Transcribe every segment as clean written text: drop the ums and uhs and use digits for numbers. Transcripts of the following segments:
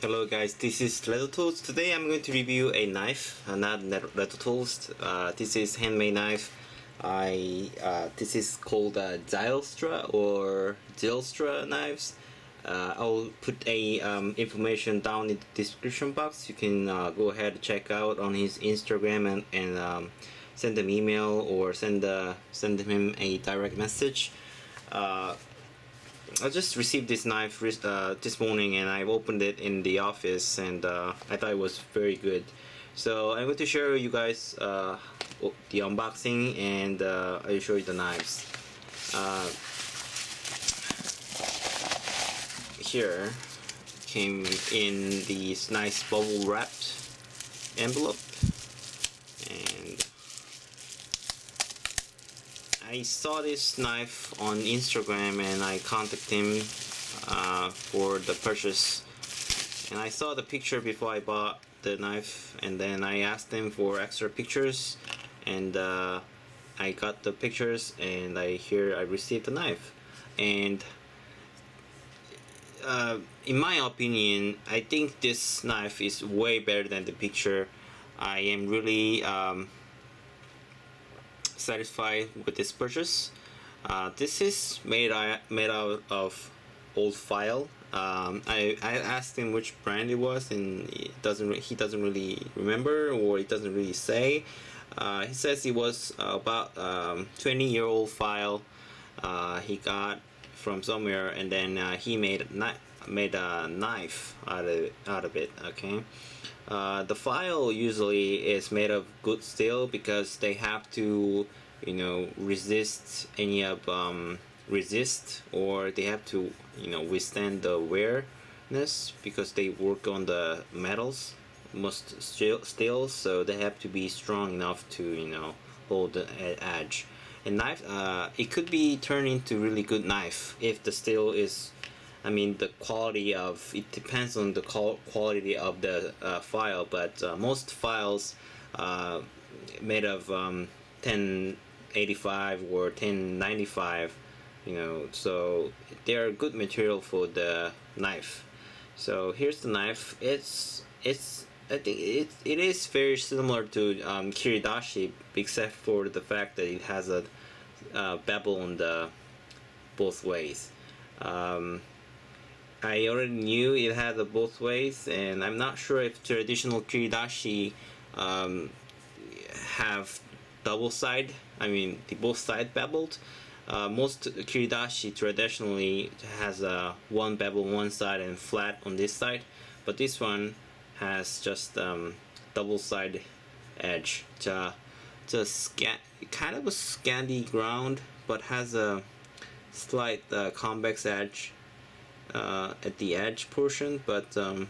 Hello guys, this is Leather Tools. Today I'm going to review a knife, not Leather Tools. This is handmade knife. This is called Zylstra or Zylstra knives. I'll put a information down in the description box. You can go ahead and check out on his Instagram and send him email or send him a direct message. I just received this knife this morning and I opened it in the office and I thought it was very good. So I'm going to show you guys the unboxing and I'll show you the knives. Here came in this nice bubble wrapped envelope, and I saw this knife on Instagram and I contacted him for the purchase, and I saw the picture before I bought the knife, and then I asked him for extra pictures, and I got the pictures, and I received the knife. And in my opinion, I think this knife is way better than the picture. I am really satisfied with this purchase. This is made out of old file. I asked him which brand it was, and he doesn't really remember, or it doesn't really say. He says it was about 20-year-old file he got from somewhere, and then he made a knife out of it. Okay. The file usually is made of good steel because they have to, resist any of or they have to, withstand the wearness because they work on the metals, most steel, so they have to be strong enough to, hold the edge. And knife, it could be turned into really good knife if the steel is, the quality of it depends on the quality of the file, but most files made of 1085 or 1095, so they are good material for the knife. So here's the knife. I think it is very similar to Kiridashi, except for the fact that it has a bevel on the both ways. I already knew it had both ways, and I'm not sure if traditional kiridashi have double side. The both side beveled. Most kiridashi traditionally has one bevel on one side and flat on this side, but this one has just double side edge. Just kind of a scanty ground, but has a slight convex edge at the edge portion, but I'm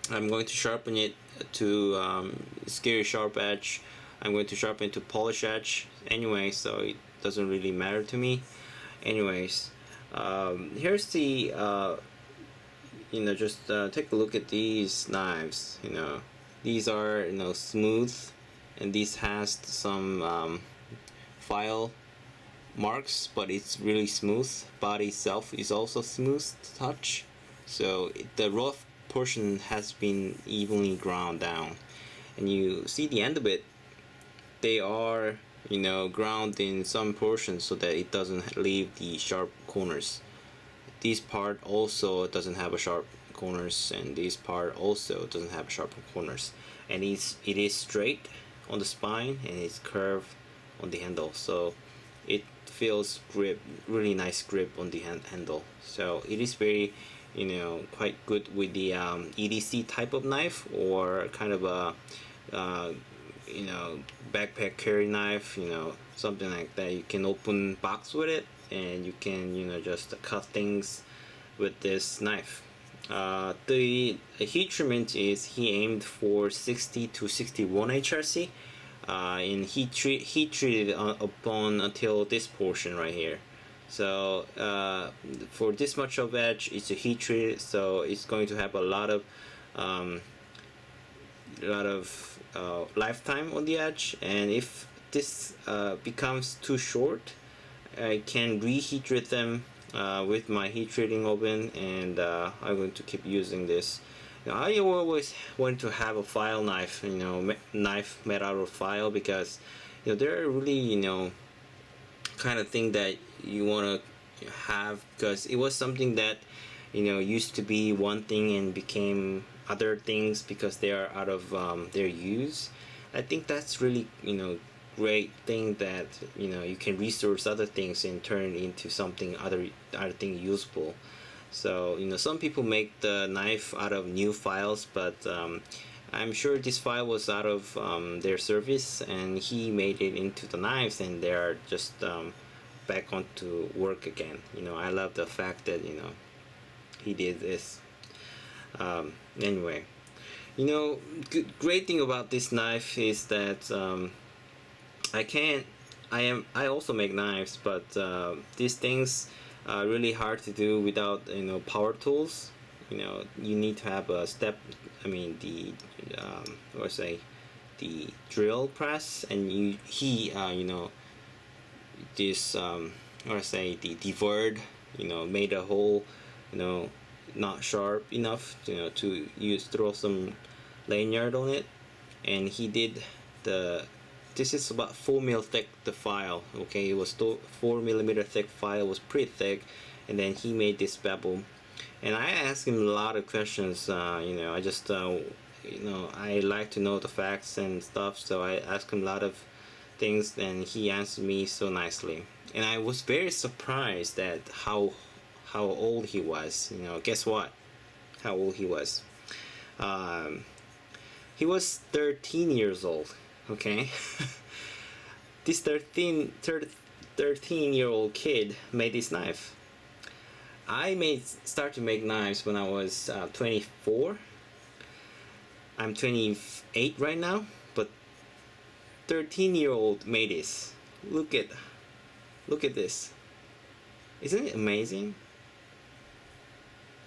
going to sharpen it to scary sharp edge. I'm going to sharpen it to polish edge anyway, so it doesn't really matter to me. Anyways, here's the just take a look at these knives. These are smooth, and this has some file marks, but it's really smooth. Body itself is also smooth to touch, so the rough portion has been evenly ground down, and you see the end of it. They are ground in some portions so that it doesn't leave the sharp corners. This part also doesn't have a sharp corners, and this part also doesn't have sharp corners, and it is straight on the spine and it's curved on the handle, so it feels really nice grip on the handle. So it is very, quite good with the EDC type of knife, or kind of a backpack carry knife, something like that. You can open box with it, and you can just cut things with this knife. The heat treatment is he aimed for 60 to 61 HRC, and heat treated upon until this portion right here. So for this much of edge, it's a heat treated, so it's going to have a lot of lifetime on the edge. And if this becomes too short, I can reheat treat them with my heat treating oven, and I'm going to keep using this. I always want to have a file knife, knife made out of file, because they're really kind of thing that you want to have, because it was something that used to be one thing and became other things because they are out of their use. I think that's really great thing that you can resource other things and turn it into something other thing useful. So some people make the knife out of new files, but I'm sure this file was out of their service, and he made it into the knives, and they are just back onto work again. I love the fact that he did this. Anyway, great thing about this knife is that I can't. I also make knives, but these things are really hard to do without power tools. You need to have a step. I mean or say the drill press, and this or say the deburred made a hole not sharp enough to throw some lanyard on it, and he did the this is about 4 mil thick, the file. Okay, it was 4 millimeter thick file, was pretty thick, and then he made this bevel, and I asked him a lot of questions. I just I like to know the facts and stuff, so I asked him a lot of things, and he answered me so nicely, and I was very surprised at how old he was. Guess what? How old he was? Um, he was 13 years old. Okay, this 13-year-old kid made this knife. I start to make knives when I was 24. I'm 28 right now, but 13-year-old made this. Look at this. Isn't it amazing?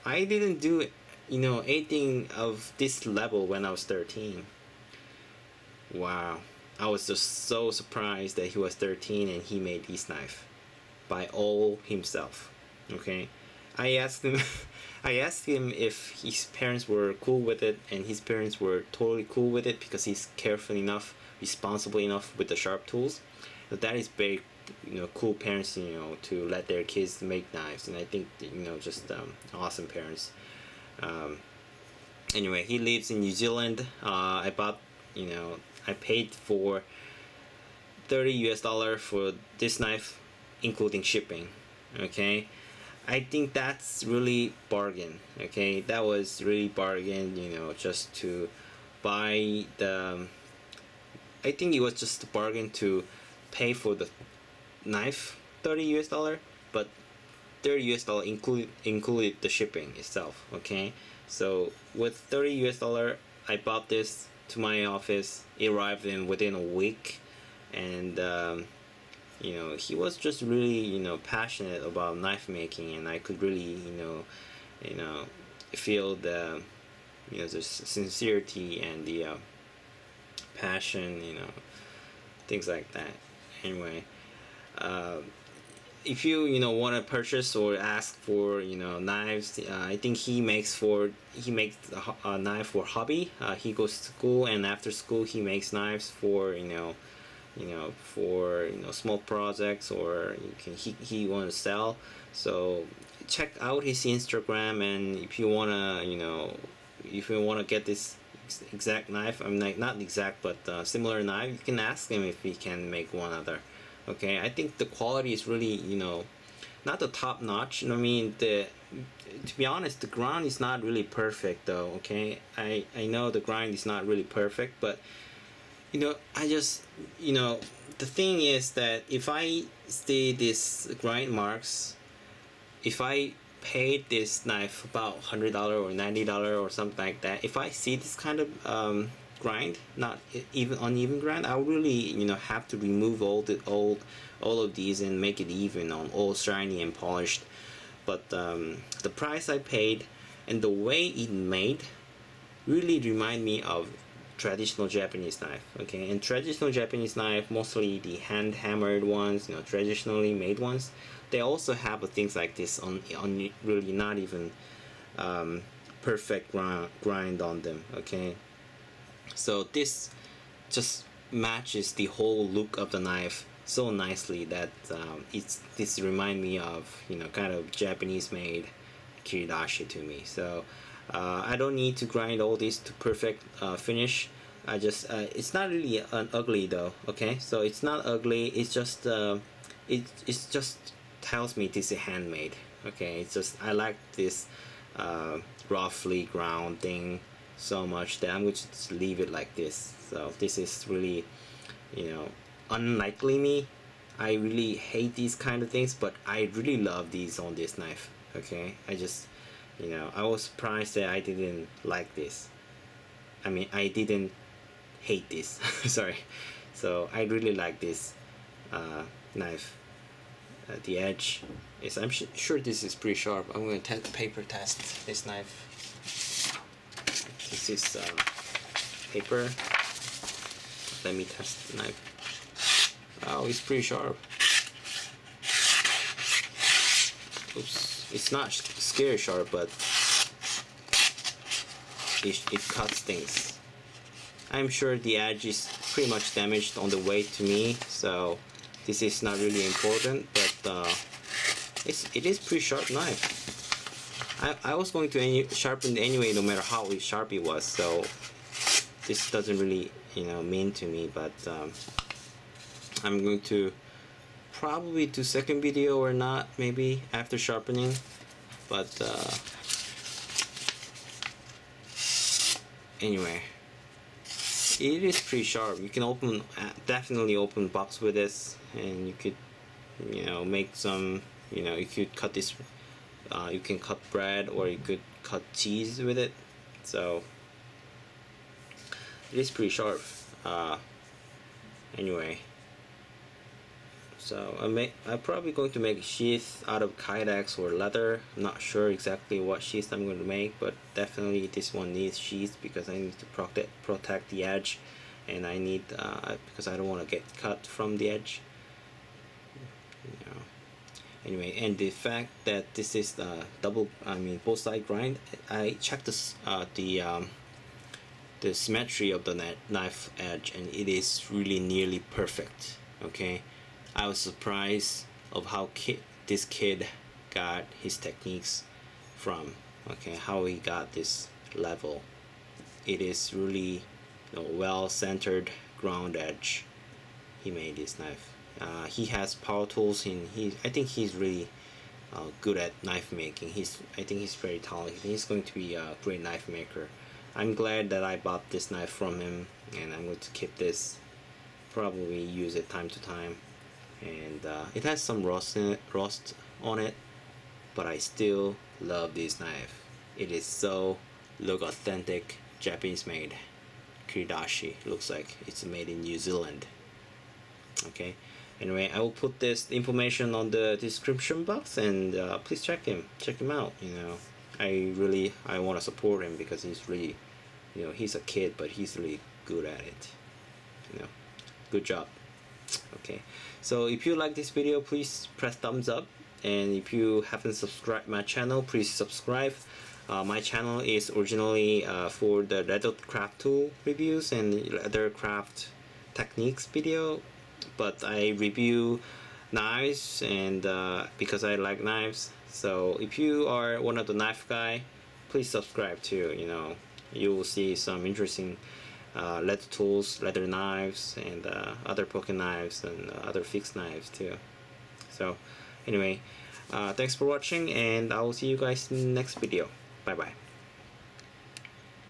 I didn't do anything of this level when I was 13. Wow. I was just so surprised that he was 13 and he made this knife by all himself. Okay. I asked him I asked him if his parents were cool with it, and his parents were totally cool with it because he's careful enough, responsible enough with the sharp tools. So that is very cool parents to let their kids make knives, and I think just awesome parents. Um, anyway, he lives in New Zealand. I paid for $30 for this knife, including shipping. Okay, I think that's really bargain. Okay, that was really bargain. Just to buy the. I think it was just a bargain to pay for the knife, $30, but $30 included the shipping itself. Okay, so with $30, I bought this to my office. It arrived in within a week, and he was just really passionate about knife making, and I could really you know feel the sincerity and the passion, things like that. Anyway, uh, if you want to purchase or ask for knives, I think he makes a knife for hobby. He goes to school, and after school he makes knives for small projects, or he want to sell. So check out his Instagram, and if you wanna get this exact knife, I'm like not exact, but similar knife, you can ask him if he can make one other. Okay, I think the quality is really not the top notch. I mean, to be honest, the grind is not really perfect though. Okay, I know the grind is not really perfect, but I just the thing is that if I see this grind marks, if I paid this knife about $100 or $90 or something like that, if I see this kind of grind, not even uneven grind, I would really have to remove all of these and make it even, on all shiny and polished. But the price I paid and the way it made really remind me of traditional Japanese knife. Okay, and traditional Japanese knife, mostly the hand hammered ones, traditionally made ones, they also have things like this on really not even perfect grind on them. Okay, so this just matches the whole look of the knife so nicely that this remind me of, you know, kind of Japanese made kiridashi to me. So I don't need to grind all this to perfect finish. I just it's not really ugly though. Okay, so it's not ugly. It's just it's just tells me this is handmade. Okay, it's just I like this roughly ground thing so much that I'm going to just leave it like this. So this is really, you know, unlikely me. I really hate these kind of things, but I really love these on this knife. Okay, I just, you know, I was surprised that I didn't like this. I mean, I didn't hate this. Sorry. So I really like this knife. The edge is, I'm sure this is pretty sharp. I'm going to paper test this knife. This is paper. Let me test the knife. Oh, it's pretty sharp. Oops, it's not scary sharp, but it cuts things. I'm sure the edge is pretty much damaged on the way to me, so this is not really important, but it is pretty sharp knife. I was going to sharpen it anyway, no matter how sharp it was, so this doesn't really, you know, mean to me, but I'm going to probably do second video or not, maybe after sharpening, but anyway, it is pretty sharp. You can open, definitely open box with this, and you could, you know, make some, you know, you could cut this, you can cut bread or you could cut cheese with it. So it is pretty sharp. Anyway, so I'm probably going to make a sheath out of kydex or leather. I'm not sure exactly what sheath I'm going to make, but definitely this one needs sheath because I need to protect the edge, and I need because I don't want to get cut from the edge. You know. Anyway, and the fact that this is both side grind, I checked this the symmetry of the knife edge, and it is really nearly perfect. Okay, I was surprised of how this kid got his techniques from. Okay, how he got this level. It is really, you know, well centered ground edge. He made this knife. He has power tools, and I think he's really good at knife making. I think he's very talented. He's going to be a great knife maker. I'm glad that I bought this knife from him, and I'm going to keep this. Probably use it time to time. And it has some rust on it, but I still love this knife. It is so look authentic, Japanese made. Kiridashi looks like it's made in New Zealand. Okay. Anyway, I will put this information on the description box, and please check him out. You know, I want to support him because he's really, you know, he's a kid, but he's really good at it. You know, good job. Okay, so if you like this video, please press thumbs up, and if you haven't subscribed my channel, please subscribe. My channel is originally for the leather craft tool reviews and leather craft techniques video, but I review knives, and because I like knives. So if you are one of the knife guy, please subscribe too. You know, you will see some interesting leather tools, leather knives, and other pocket knives and other fixed knives too. So anyway, thanks for watching, and I will see you guys in the next video. Bye bye.